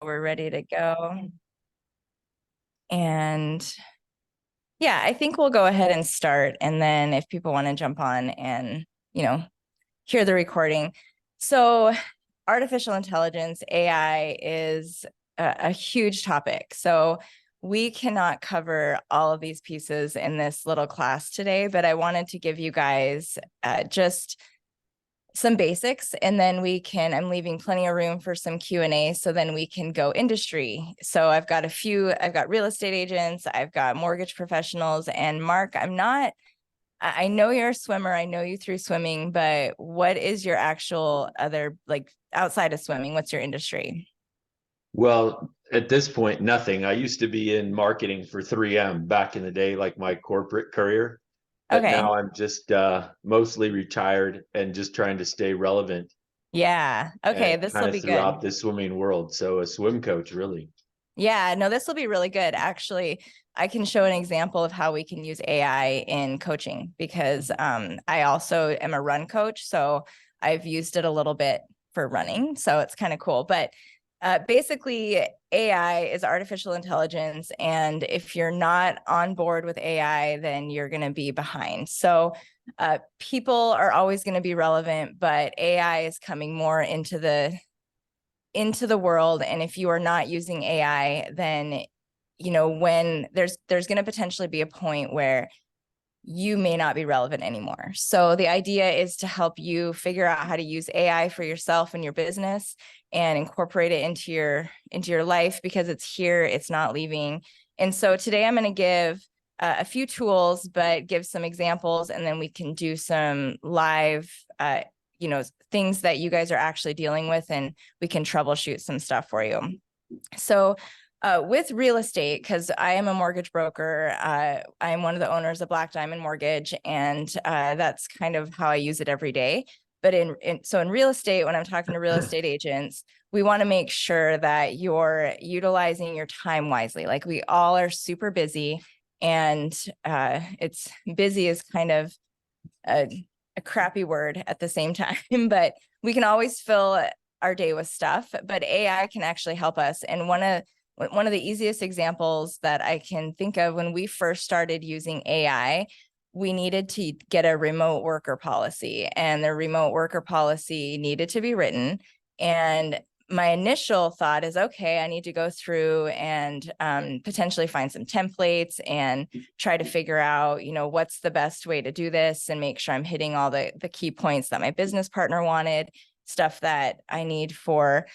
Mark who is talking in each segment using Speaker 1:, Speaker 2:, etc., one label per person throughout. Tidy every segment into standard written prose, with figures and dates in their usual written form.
Speaker 1: we're ready to go. And yeah, I think we'll go ahead and start. And then if people want to jump on and, hear the recording. So artificial intelligence, AI, is a huge topic. So we cannot cover all of these pieces in this little class today, but I wanted to give you guys just some basics, and then I'm leaving plenty of room for some Q&A, so then we can go industry. So I've got real estate agents, I've got mortgage professionals, and Mark, I know you're a swimmer, I know you through swimming, but what is your actual other, outside of swimming, what's your industry?
Speaker 2: Well, at this point, nothing. I used to be in marketing for 3M back in the day, like my corporate career. But
Speaker 1: Okay.
Speaker 2: now I'm just mostly retired and just trying to stay relevant
Speaker 1: Yeah. Okay,
Speaker 2: and
Speaker 1: this
Speaker 2: kind
Speaker 1: will
Speaker 2: of
Speaker 1: be good.
Speaker 2: throughout the swimming world. So a swim coach, really.
Speaker 1: Yeah, no, this will be really good. Actually, I can show an example of how we can use AI in coaching because I also am a run coach. So I've used it a little bit for running. So it's kind of cool. But basically, AI is artificial intelligence. And if you're not on board with AI, then you're going to be behind. So people are always going to be relevant, but AI is coming more into the world. And if you are not using AI, then when there's going to potentially be a point where you may not be relevant anymore. So the idea is to help you figure out how to use AI for yourself and your business and incorporate it into your life, because it's here, it's not leaving. And so today I'm going to give a few tools, but give some examples, and then we can do some live things that you guys are actually dealing with, and we can troubleshoot some stuff for you. So with real estate, because I am a mortgage broker, I'm one of the owners of Black Diamond Mortgage, and that's kind of how I use it every day. But in real estate, when I'm talking to real estate agents, we want to make sure that you're utilizing your time wisely. Like, we all are super busy, and it's busy is kind of a crappy word at the same time, but we can always fill our day with stuff, but AI can actually help us. And one of the easiest examples that I can think of, when we first started using AI, we needed to get a remote worker policy, and the remote worker policy needed to be written. And my initial thought is, okay, I need to go through and potentially find some templates and try to figure out, what's the best way to do this and make sure I'm hitting all the key points that my business partner wanted, stuff that I need for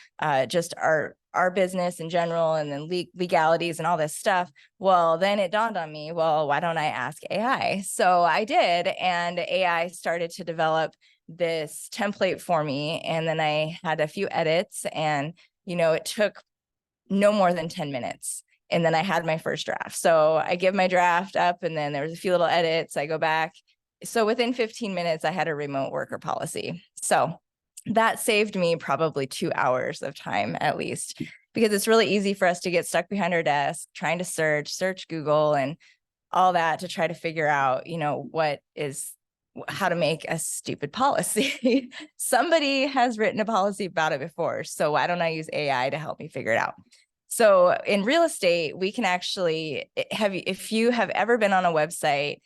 Speaker 1: just our business in general, and then legalities and all this stuff. Well, then it dawned on me, well, why don't I ask AI? So I did, and AI started to develop this template for me. And then I had a few edits, and, it took no more than 10 minutes. And then I had my first draft. So I give my draft up, and then there was a few little edits. I go back. So within 15 minutes, I had a remote worker policy. So that saved me probably 2 hours of time at least, because it's really easy for us to get stuck behind our desk trying to search Google and all that to try to figure out, how to make a stupid policy. Somebody has written a policy about it before, so why don't I use AI to help me figure it out? So in real estate, we can actually if you have ever been on a website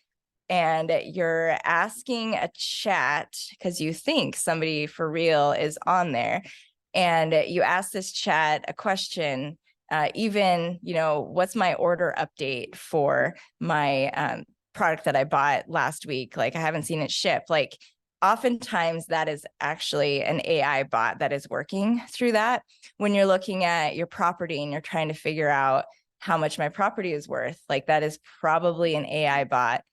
Speaker 1: and you're asking a chat because you think somebody for real is on there, and you ask this chat a question, even, what's my order update for my product that I bought last week? Like, I haven't seen it ship. Like, oftentimes that is actually an AI bot that is working through that. When you're looking at your property and you're trying to figure out how much my property is worth, like, that is probably an AI bot,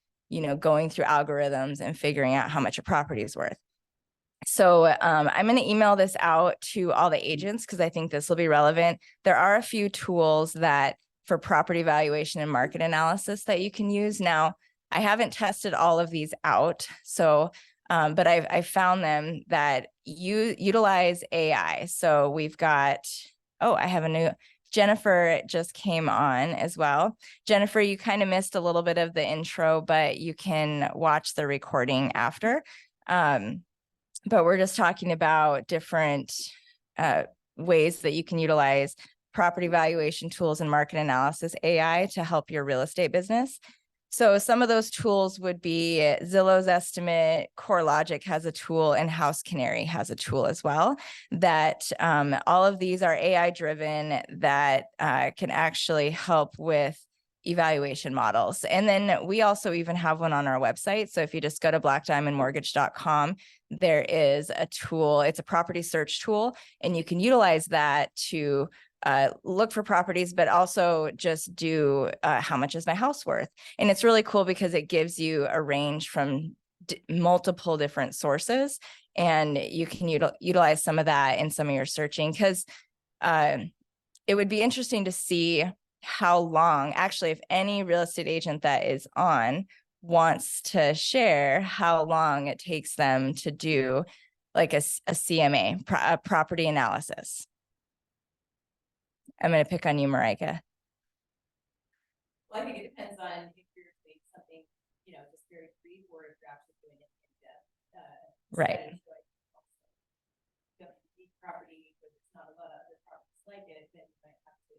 Speaker 1: going through algorithms and figuring out how much a property is worth. So I'm going to email this out to all the agents because I think this will be relevant. There are a few tools that for property valuation and market analysis that you can use. Now, I haven't tested all of these out, so but I've found them that utilize AI. So we've got, I have a new, Jennifer just came on as well. Jennifer, you kind of missed a little bit of the intro, but you can watch the recording after. But we're just talking about different ways that you can utilize property valuation tools and market analysis AI to help your real estate business. So some of those tools would be Zillow's Estimate, CoreLogic has a tool, and House Canary has a tool as well. That all of these are AI driven that can actually help with evaluation models. And then we also even have one on our website. So if you just go to blackdiamondmortgage.com, there is a tool, it's a property search tool, and you can utilize that to look for properties, but also just do how much is my house worth? And it's really cool because it gives you a range from multiple different sources, and you can utilize some of that in some of your searching, because it would be interesting to see how long, actually, if any real estate agent that is on wants to share how long it takes them to do like a CMA, a property analysis. I'm going to pick on you, Marika.
Speaker 3: Well, I think it depends on if you're doing something, just very brief, or if you're actually doing it in depth.
Speaker 1: Right.
Speaker 3: Deep property, but it's not a lot of other properties like it, then you might have to.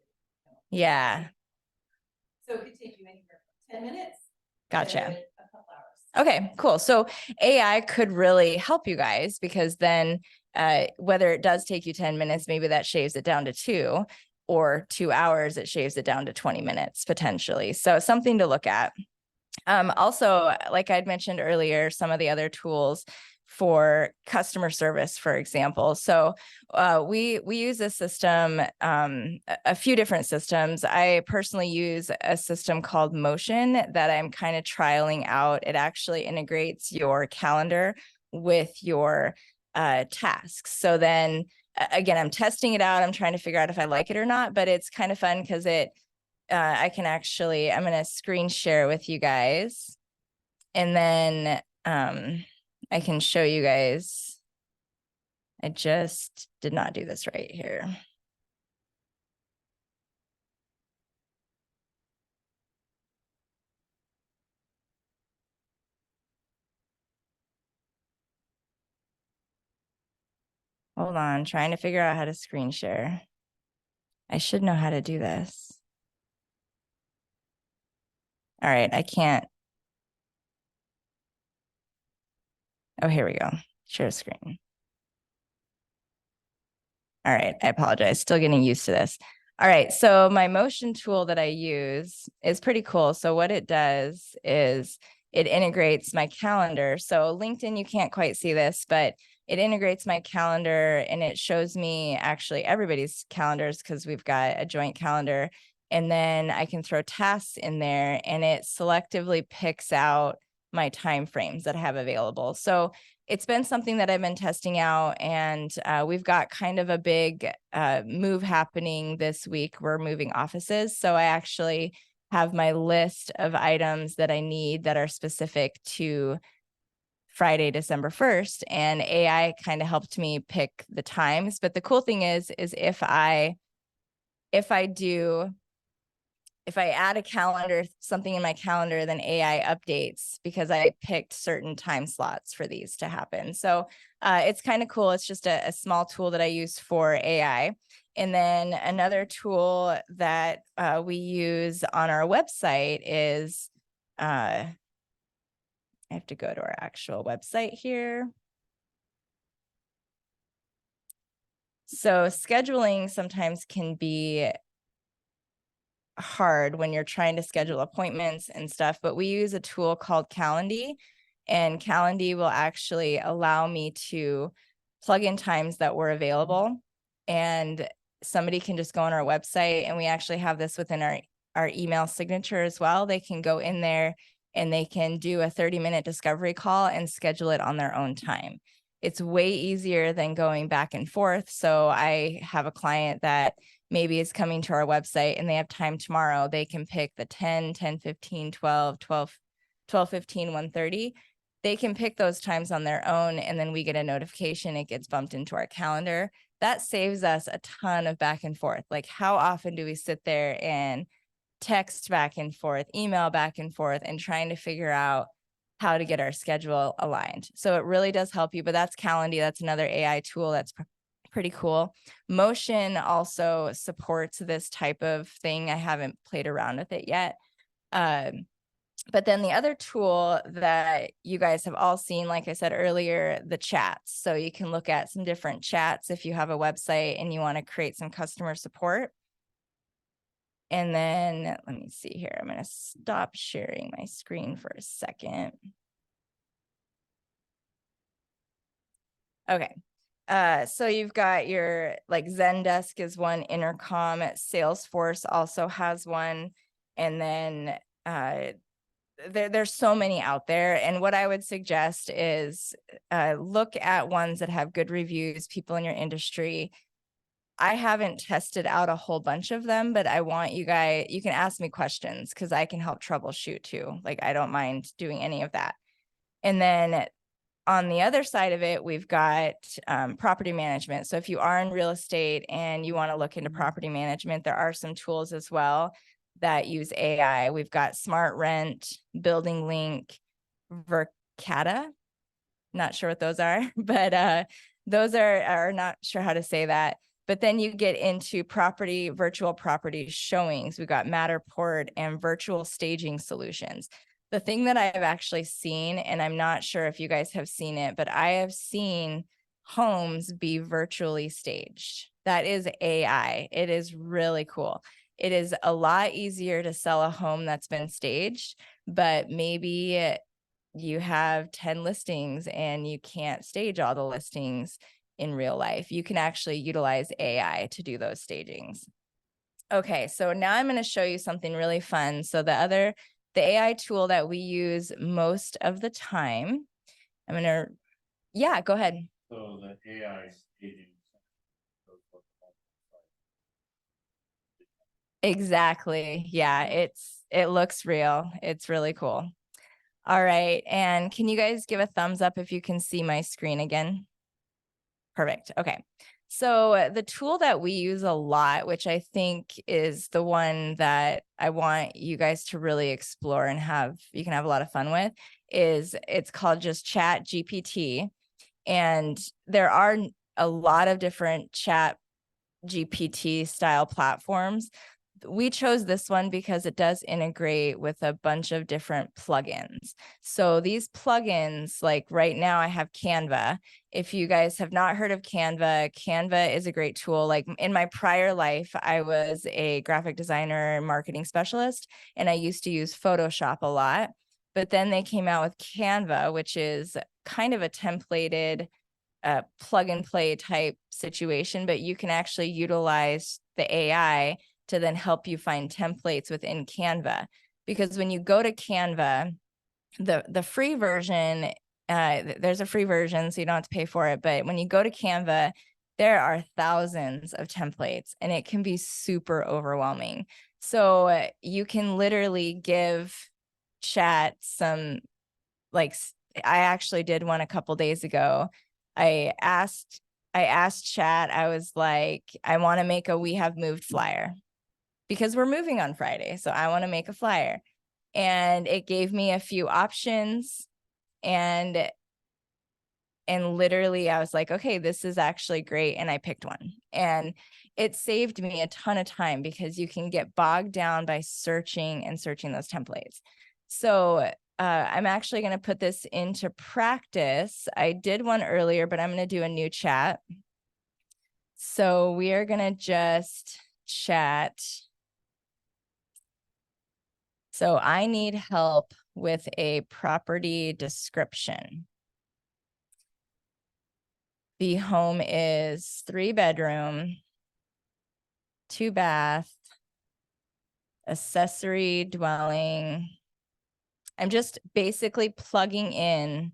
Speaker 1: Yeah.
Speaker 3: So it could take you anywhere from 10 minutes.
Speaker 1: Gotcha.
Speaker 3: To a couple hours.
Speaker 1: Okay, cool. So AI could really help you guys, because then whether it does take you 10 minutes, maybe that shaves it down to 2, or 2 hours, it shaves it down to 20 minutes potentially. So something to look at. Also, like I'd mentioned earlier, some of the other tools for customer service, for example. So we use a system, a few different systems. I personally use a system called Motion that I'm kind of trialing out. It actually integrates your calendar with your tasks. So then again, I'm testing it out. I'm trying to figure out if I like it or not, but it's kind of fun because I can actually, I'm going to screen share with you guys, and then I can show you guys. I just did not do this right here. Hold on, trying to figure out how to screen share. I should know how to do this. All right, I can't. Oh, here we go. Share screen. All right, I apologize. Still getting used to this. All right, so my Motion tool that I use is pretty cool. So what it does is it integrates my calendar. So LinkedIn, you can't quite see this, but it integrates my calendar, and it shows me actually everybody's calendars because we've got a joint calendar. And then I can throw tasks in there, and it selectively picks out my time frames that I have available. So it's been something that I've been testing out, and we've got kind of a big move happening this week. We're moving offices. So I actually have my list of items that I need that are specific to Friday, December 1st, and AI kind of helped me pick the times. But the cool thing is if I add a calendar, something in my calendar, then AI updates because I picked certain time slots for these to happen. So it's kind of cool. It's just a small tool that I use for AI. And then another tool that we use on our website is, I have to go to our actual website here. So scheduling sometimes can be hard when you're trying to schedule appointments and stuff, but we use a tool called Calendly, and Calendly will actually allow me to plug in times that were available, and somebody can just go on our website, and we actually have this within our email signature as well. They can go in there and they can do a 30-minute discovery call and schedule it on their own time. It's way easier than going back and forth. So I have a client that maybe is coming to our website and they have time tomorrow. They can pick the 10, 10, 15, 12, 12, 12, 15, 1:30. They can pick those times on their own, and then we get a notification. It gets bumped into our calendar. That saves us a ton of back and forth. Like, how often do we sit there and text back and forth, email back and forth, and trying to figure out how to get our schedule aligned? So it really does help you, but that's Calendly. That's another AI tool that's pretty cool. Motion also supports this type of thing. I haven't played around with it yet. But then the other tool that you guys have all seen, like I said earlier, the chats. So you can look at some different chats if you have a website and you want to create some customer support. And then let me see here. I'm going to stop sharing my screen for a second. Okay. So you've got your like Zendesk is one, Intercom, Salesforce also has one. And then there's so many out there. And what I would suggest is look at ones that have good reviews, people in your industry. I haven't tested out a whole bunch of them, but I want you guys, you can ask me questions because I can help troubleshoot too. Like I don't mind doing any of that. And then on the other side of it, we've got property management. So if you are in real estate and you want to look into property management, there are some tools as well that use AI. We've got Smart Rent, Building Link, Verkada. Not sure what those are, but those are not sure how to say that. But then you get into virtual property showings. We've got Matterport and virtual staging solutions. The thing that I've actually seen, and I'm not sure if you guys have seen it, but I have seen homes be virtually staged. That is AI. It is really cool. It is a lot easier to sell a home that's been staged, but maybe you have 10 listings and you can't stage all the listings in real life. You can actually utilize AI to do those stagings. Okay, so now I'm going to show you something really fun. So the AI tool that we use most of the time, I'm going to, yeah, go ahead.
Speaker 4: So the AI staging.
Speaker 1: Exactly. Yeah, it looks real. It's really cool. All right. And can you guys give a thumbs up if you can see my screen again? Perfect. Okay. So the tool that we use a lot, which I think is the one that I want you guys to really explore and you can have a lot of fun with, it's called just Chat GPT. And there are a lot of different Chat GPT style platforms. We chose this one because it does integrate with a bunch of different plugins. So these plugins, like right now I have Canva. If you guys have not heard of Canva, Canva is a great tool. Like in my prior life, I was a graphic designer and marketing specialist, and I used to use Photoshop a lot. But then they came out with Canva, which is kind of a templated plug and play type situation, but you can actually utilize the AI to then help you find templates within Canva. Because when you go to Canva, the free version, there's a free version, so you don't have to pay for it. But when you go to Canva, there are thousands of templates and it can be super overwhelming. So you can literally give Chat some, like, I actually did one a couple days ago. I asked Chat, I was like, I want to make a We Have Moved flyer because we're moving on Friday. So I want to make a flyer. And it gave me a few options, and literally I was like, okay, this is actually great. And I picked one, and it saved me a ton of time because you can get bogged down by searching those templates. So I'm actually going to put this into practice. I did one earlier, but I'm going to do a new chat. So we are going to just chat. So I need help with a property description. The home is 3-bedroom, 2-bath, accessory dwelling. I'm just basically plugging in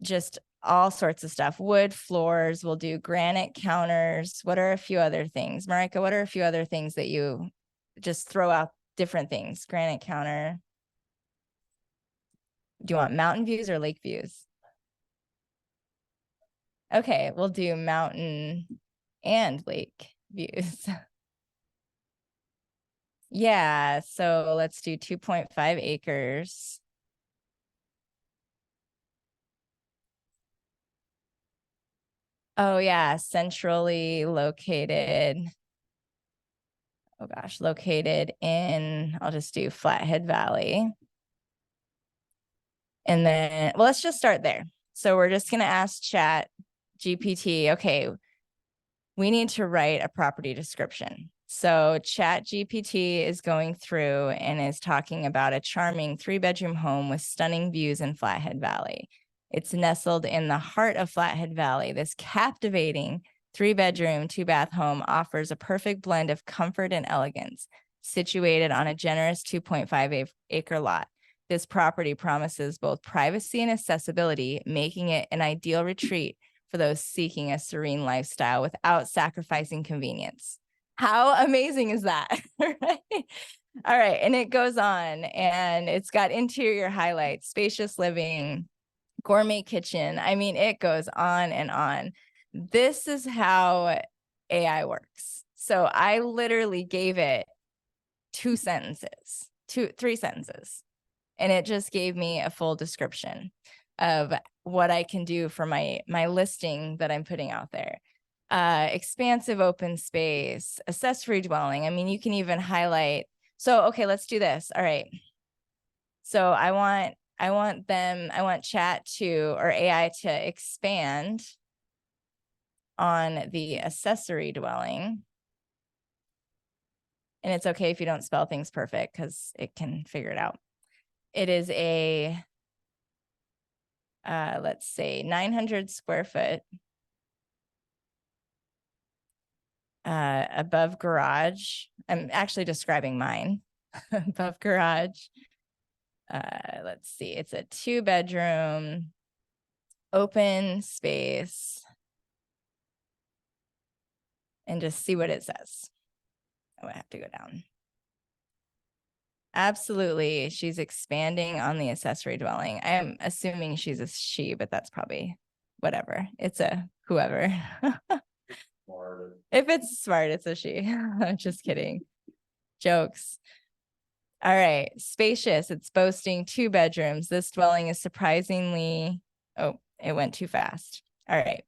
Speaker 1: just all sorts of stuff. Wood floors, we'll do granite counters. What are a few other things? Marika, what are a few other things that you just throw out? Different things? Granite counter. Do you want mountain views or lake views? Okay, we'll do mountain and lake views. Yeah, so let's do 2.5 acres. Oh yeah, centrally located. Oh gosh, located in, I'll just do Flathead Valley. And then, well, let's just start there. So we're just going to ask Chat GPT, okay, we need to write a property description. So Chat GPT is going through and is talking about a charming 3-bedroom home with stunning views in Flathead Valley. It's nestled in the heart of Flathead Valley. This captivating 3-bedroom, 2-bath home offers a perfect blend of comfort and elegance, situated on a generous 2.5-acre lot. This property promises both privacy and accessibility, making it an ideal retreat for those seeking a serene lifestyle without sacrificing convenience. How amazing is that? Right? All right. And it goes on, and it's got interior highlights, spacious living, gourmet kitchen. I mean, it goes on and on. This is how AI works. So I literally gave it 3 sentences, and it just gave me a full description of what I can do for my listing that I'm putting out there. Expansive open space, accessory dwelling. I mean, you can even highlight. So, okay, let's do this. All right. So I want Chat to, or AI to, expand on the accessory dwelling. And it's okay if you don't spell things perfect, because it can figure it out. It is a, let's say 900 square foot above garage. I'm actually describing mine. Above garage. Let's see, it's a 2-bedroom, open space. And just see what it says. Oh, I have to go down. Absolutely, she's expanding on the accessory dwelling. I am assuming she's a she, but that's probably whatever. It's a whoever. If it's smart, it's a she. I'm just kidding. Jokes. All right, spacious. It's boasting 2 bedrooms. This dwelling is surprisingly, oh, it went too fast. All right.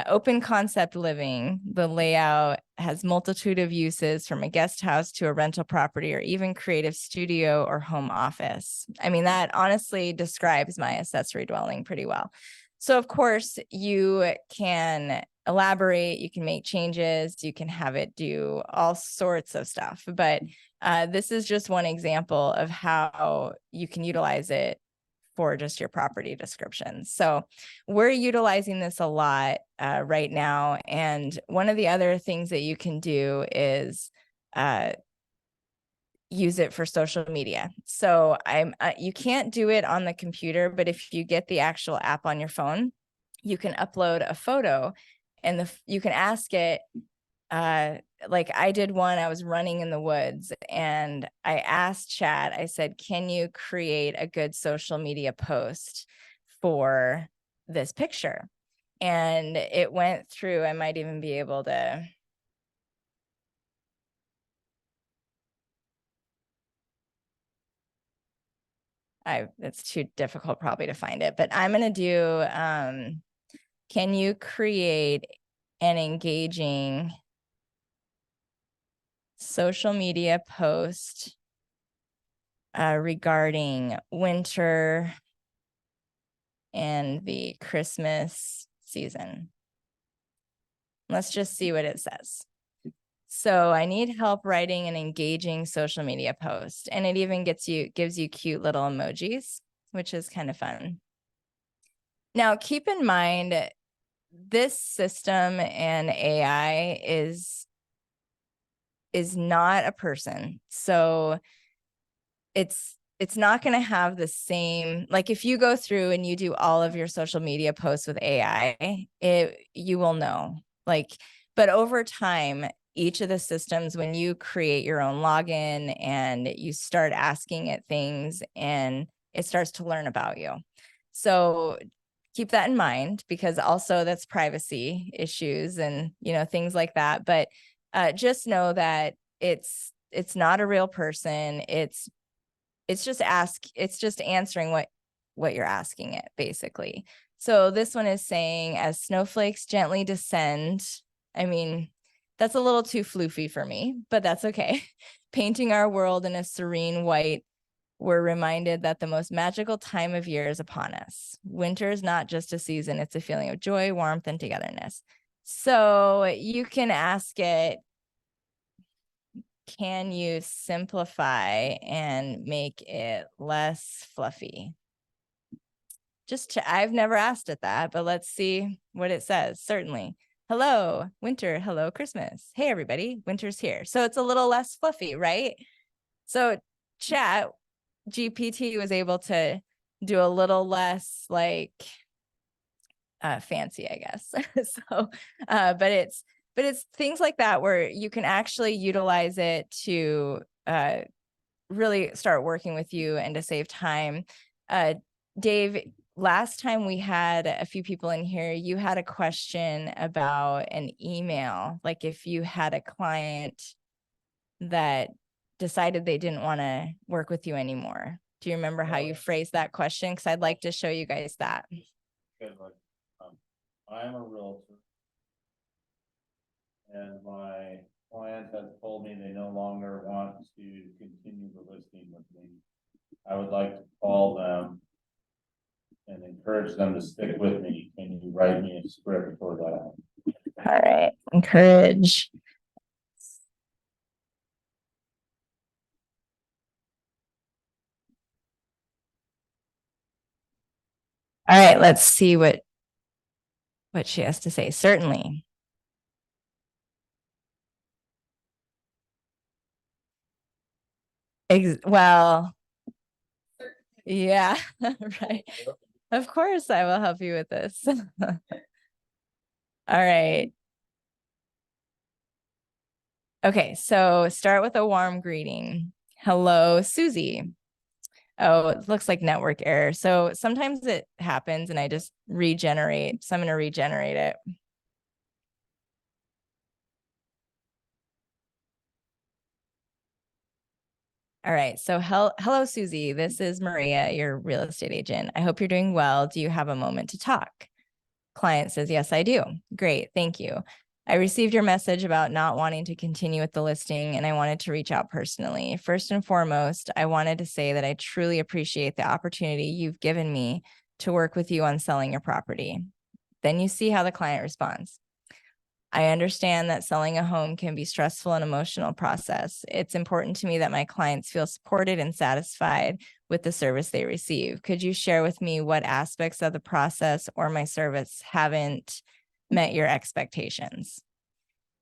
Speaker 1: Open concept living. The layout has multitude of uses, from a guest house to a rental property, or even creative studio or home office. I mean, that honestly describes my accessory dwelling pretty well. So of course you can elaborate, you can make changes, you can have it do all sorts of stuff. But this is just one example of how you can utilize it for just your property descriptions. So we're utilizing this a lot right now. And one of the other things that you can do is use it for social media. So you can't do it on the computer, but if you get the actual app on your phone, you can upload a photo, and you can ask it, like I did one, I was running in the woods, and I asked Chat, I said, can you create a good social media post for this picture? And it went through. I might even be able to. It's too difficult probably to find it, but I'm going to do, can you create an engaging social media post regarding winter and the Christmas season? Let's just see what it says. So I need help writing an engaging social media post, and it even gives you cute little emojis, which is kind of fun. Now, keep in mind, this system and AI is not a person. So it's not going to have the same, like if you go through and you do all of your social media posts with AI, you will know, like, but over time, each of the systems, when you create your own login and you start asking it things, and it starts to learn about you. So keep that in mind, because also that's privacy issues and, things like that. But just know that it's not a real person. It's just answering what you're asking it, basically. So this one is saying, as snowflakes gently descend. I mean, that's a little too floofy for me, but that's okay. Painting our world in a serene white, we're reminded that the most magical time of year is upon us. Winter is not just a season, it's a feeling of joy, warmth, and togetherness. So you can ask it, can you simplify and make it less fluffy? I've never asked it that, but let's see what it says. Certainly. Hello, winter. Hello, Christmas. Hey, everybody, winter's here. So it's a little less fluffy, right? So chat GPT was able to do a little less like fancy, I guess. So, but it's things like that where you can actually utilize it to really start working with you and to save time. Dave, last time we had a few people in here, you had a question about an email. Like if you had a client that decided they didn't want to work with you anymore. Do you remember how you phrased that question? Because I'd like to show you guys that.
Speaker 4: Because like, I'm a realtor. And my client has told me they no longer want to continue the listing with me. I would like to call them and encourage them to stick with me. Can you write me a script for that?
Speaker 1: All right, encourage. All right, let's see what she has to say. Certainly. Well, yeah, right. Of course, I will help you with this. All right. Okay, so start with a warm greeting. Hello, Susie. Oh, it looks like network error. So sometimes it happens and I just regenerate. So I'm going to regenerate it. All right. So hello, Susie. This is Maria, your real estate agent. I hope you're doing well. Do you have a moment to talk? Client says, yes, I do. Great. Thank you. I received your message about not wanting to continue with the listing, and I wanted to reach out personally. First and foremost, I wanted to say that I truly appreciate the opportunity you've given me to work with you on selling your property. Then you see how the client responds. I understand that selling a home can be stressful and emotional process. It's important to me that my clients feel supported and satisfied with the service they receive. Could you share with me what aspects of the process or my service haven't met your expectations?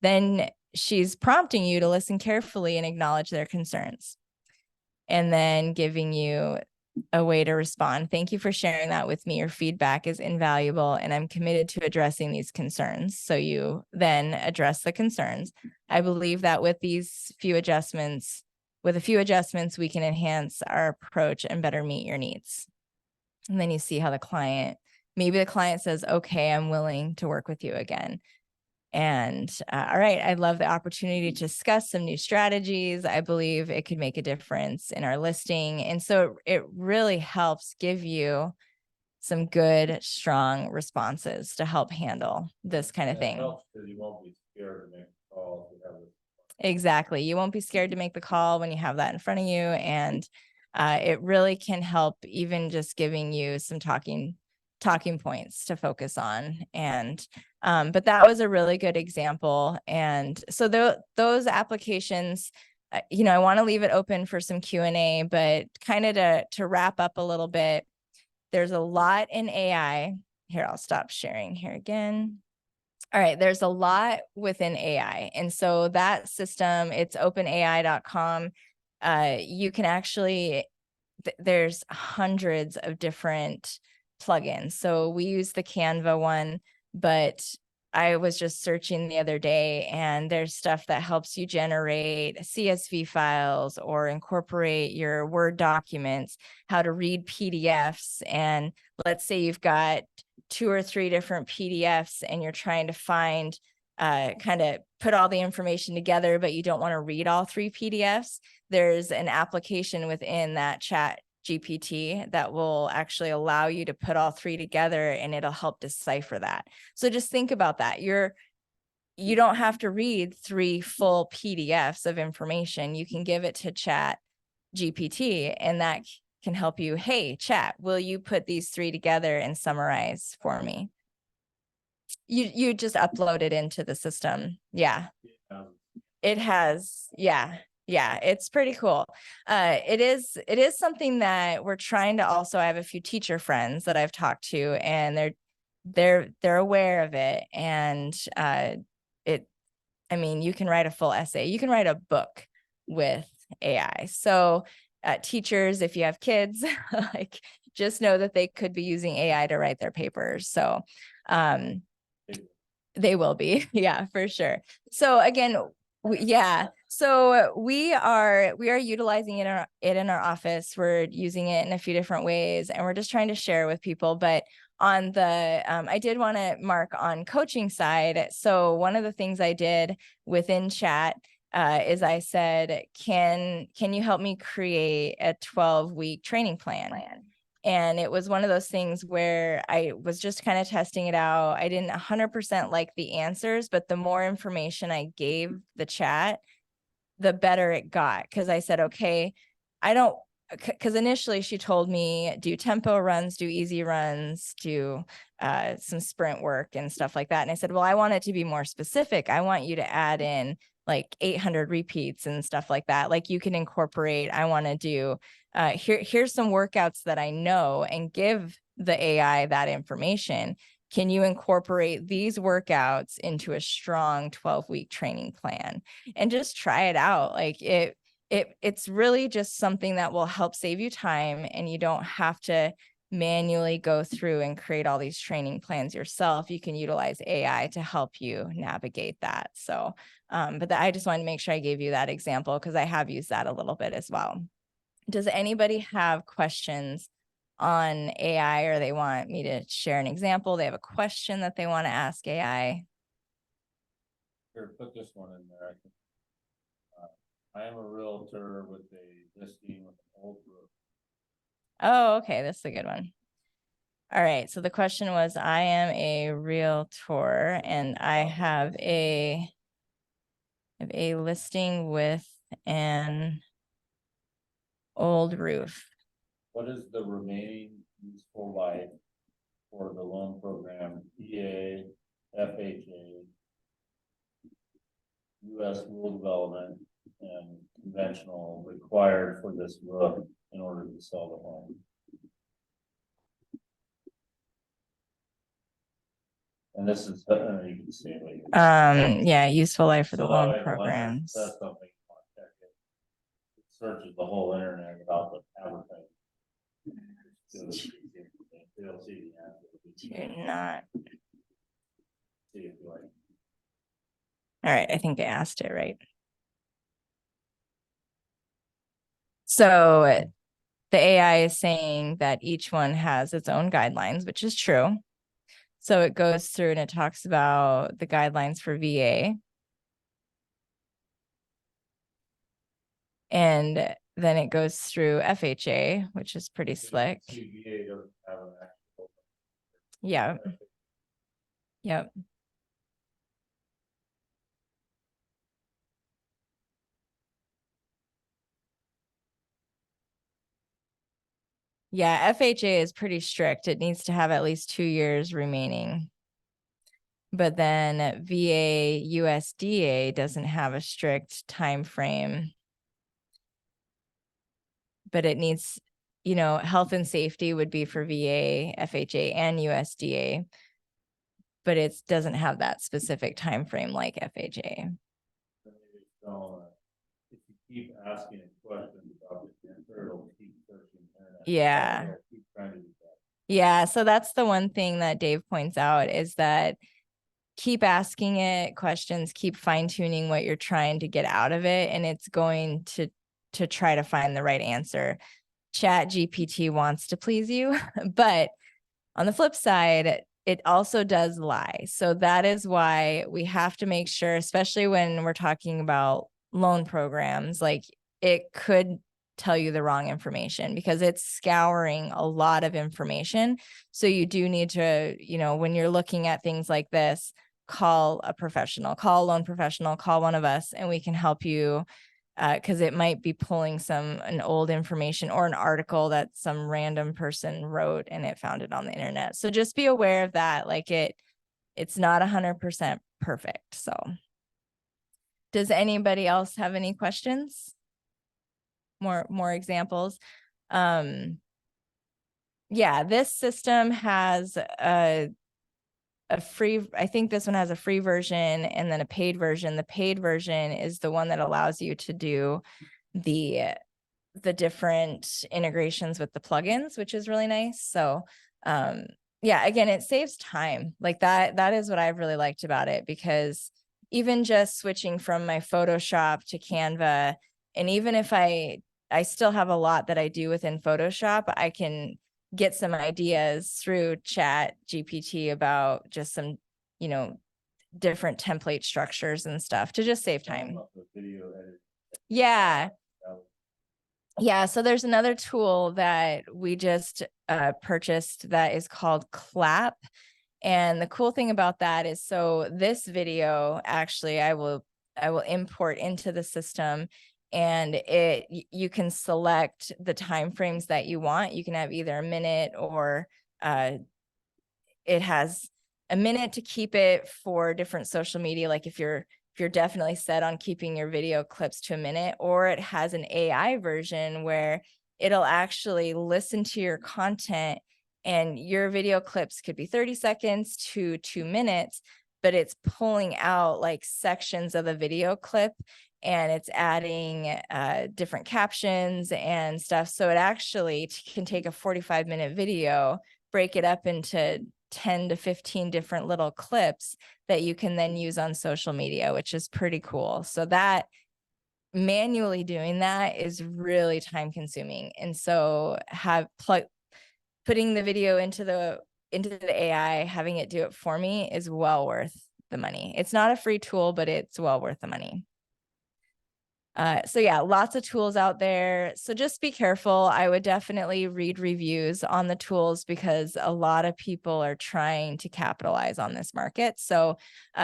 Speaker 1: Then she's prompting you to listen carefully and acknowledge their concerns, and then giving you a way to respond. Thank you for sharing that with me. Your feedback is invaluable, and I'm committed to addressing these concerns. So you then address the concerns. I believe that with a few adjustments, we can enhance our approach and better meet your needs. And then you see how maybe the client says, okay, I'm willing to work with you again. And all right, I'd love the opportunity to discuss some new strategies. I believe it could make a difference in our listing. And so it really helps give you some good, strong responses to help handle this kind of thing.
Speaker 4: You won't be scared to make a call.
Speaker 1: Exactly. You won't be scared to make the call when you have that in front of you. And it really can help, even just giving you some talking points to focus on. And but that was a really good example. And so those applications, I want to leave it open for some Q&A, but kind of to wrap up a little bit, there's a lot in AI. Here, I'll stop sharing here again. All right, there's a lot within AI. And so that system, it's openai.com. You can actually, there's hundreds of different plugins. So we use the Canva one, but I was just searching the other day, and there's stuff that helps you generate CSV files or incorporate your Word documents, how to read PDFs. And let's say you've got 2 or 3 different PDFs and you're trying to find, kind of put all the information together, but you don't want to read all 3 PDFs. There's an application within that chat GPT that will actually allow you to put all three together, and it'll help decipher that. So just think about that. You don't have to read 3 full PDFs of information. You can give it to Chat GPT, and that can help you. Hey, Chat, will you put these 3 together and summarize for me? You just upload it into the system. Yeah. It has, yeah, it's pretty cool. It is something that we're trying to also, I have a few teacher friends that I've talked to, and they're aware of it. And I mean, you can write a full essay, you can write a book with AI. So teachers, if you have kids, like, just know that they could be using AI to write their papers. So they will be. Yeah, for sure. So again, so we are utilizing it in our office. We're using it in a few different ways, and we're just trying to share with people. But on the, I did want to mark on coaching side. So one of the things I did within Chat is I said, can you help me create a 12-week training plan? And it was one of those things where I was just kind of testing it out. I didn't 100% like the answers, but the more information I gave the chat, the better it got. Because I said, okay, because initially she told me do tempo runs, do easy runs, do some sprint work and stuff like that. And I said, well, I want it to be more specific. I want you to add in like 800 repeats and stuff like that. Like, you can incorporate, I want to do, here's some workouts that I know, and give the AI that information. Can you incorporate these workouts into a strong 12-week training plan and just try it out? Like, it's really just something that will help save you time, and you don't have to manually go through and create all these training plans yourself. You can utilize AI to help you navigate that. So, but I just wanted to make sure I gave you that example, because I have used that a little bit as well. Does anybody have questions on AI, or they want me to share an example? They have a question that they want to ask AI.
Speaker 4: Here, put this one in there. I am a realtor with a listing with an old roof.
Speaker 1: Oh, okay, that's a good one. All right, so the question was, I am a realtor and I have a listing with an old roof.
Speaker 4: What is the remaining useful life for the loan program, PA, FHA, U.S. Rural Development, and conventional required for this roof in order to sell the home? And this is, you can see it later.
Speaker 1: Yeah, useful life for the
Speaker 4: So that way,
Speaker 1: loan
Speaker 4: when it
Speaker 1: programs.
Speaker 4: says something, you want to check it. It searches the whole internet about the advertising. They'll see the answer.
Speaker 1: You're not.
Speaker 4: See if you like.
Speaker 1: All right, I think I asked it right. So the AI is saying that each one has its own guidelines, which is true. So it goes through and it talks about the guidelines for VA. And then it goes through FHA, which is pretty slick.
Speaker 4: CBA doesn't have an actual.
Speaker 1: Yeah. Yep. Yeah, FHA is pretty strict. It needs to have at least 2 years remaining. But then VA USDA doesn't have a strict time frame. But it needs, health and safety would be for VA, FHA, and USDA. But it doesn't have that specific time frame like FHA.
Speaker 4: If you keep asking a question about the answer, it'll keep searching the internet.
Speaker 1: Yeah.
Speaker 4: It'll keep trying to do that.
Speaker 1: Yeah, so that's the one thing that Dave points out, is that keep asking it questions, keep fine tuning what you're trying to get out of it, and it's going to try to find the right answer. Chat GPT wants to please you, but on the flip side, it also does lie. So that is why we have to make sure, especially when we're talking about loan programs, like, it could tell you the wrong information, because it's scouring a lot of information. So you do need to, you know, when you're looking at things like this, call a professional, call a loan professional, call one of us, and we can help you, because it might be pulling an old information or an article that some random person wrote and it found it on the internet. So just be aware of that. Like it's not 100% perfect. So does anybody else have any questions? More examples? Yeah, this system has a free, I think this one has a free version and then a paid version. The paid version is the one that allows you to do the different integrations with the plugins, which is really nice. So yeah, again, it saves time. Like that is what I've really liked about it, because even just switching from my Photoshop to Canva, and even if I still have a lot that I do within Photoshop, I can get some ideas through Chat GPT about just some, you know, different template structures and stuff to just save time. Yeah. Yeah, so there's another tool that we just purchased that is called Clap. And the cool thing about that is, so this video, actually, I will import into the system, and you can select the time frames that you want. You can have either a minute, or it has a minute to keep it for different social media. Like if you're definitely set on keeping your video clips to a minute, or it has an AI version where it'll actually listen to your content, and your video clips could be 30 seconds to 2 minutes, but it's pulling out like sections of the video clip, and it's adding different captions and stuff. So it actually can take a 45-minute video, break it up into 10 to 15 different little clips that you can then use on social media, which is pretty cool. So that manually doing that is really time consuming. And so putting the video into the AI, having it do it for me is well worth the money. It's not a free tool, but it's well worth the money. So yeah, lots of tools out there. So just be careful. I would definitely read reviews on the tools, because a lot of people are trying to capitalize on this market. So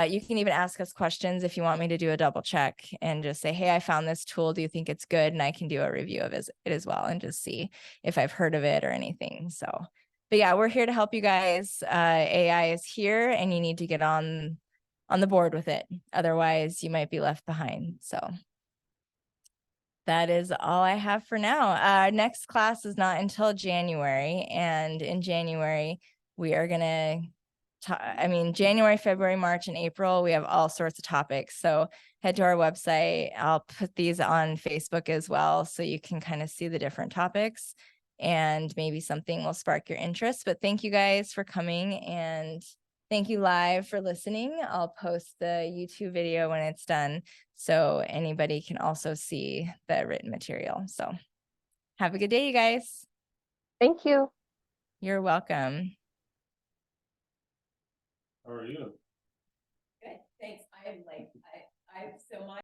Speaker 1: you can even ask us questions if you want me to do a double check and just say, hey, I found this tool. Do you think it's good? And I can do a review of it as well, and just see if I've heard of it or anything. So, but yeah, we're here to help you guys. AI is here, and you need to get on the board with it. Otherwise, you might be left behind. So that is all I have for now. Next class is not until January, and in January we are gonna January, February, March, and April, we have all sorts of topics. So head to our website. I'll put these on Facebook as well, so you can kind of see the different topics, and maybe something will spark your interest. But thank you guys for coming, and thank you live for listening. I'll post the YouTube video when it's done, so anybody can also see the written material. So have a good day, you guys.
Speaker 5: Thank you.
Speaker 1: You're welcome.
Speaker 4: How are you?
Speaker 3: Good, thanks. I am like, I so my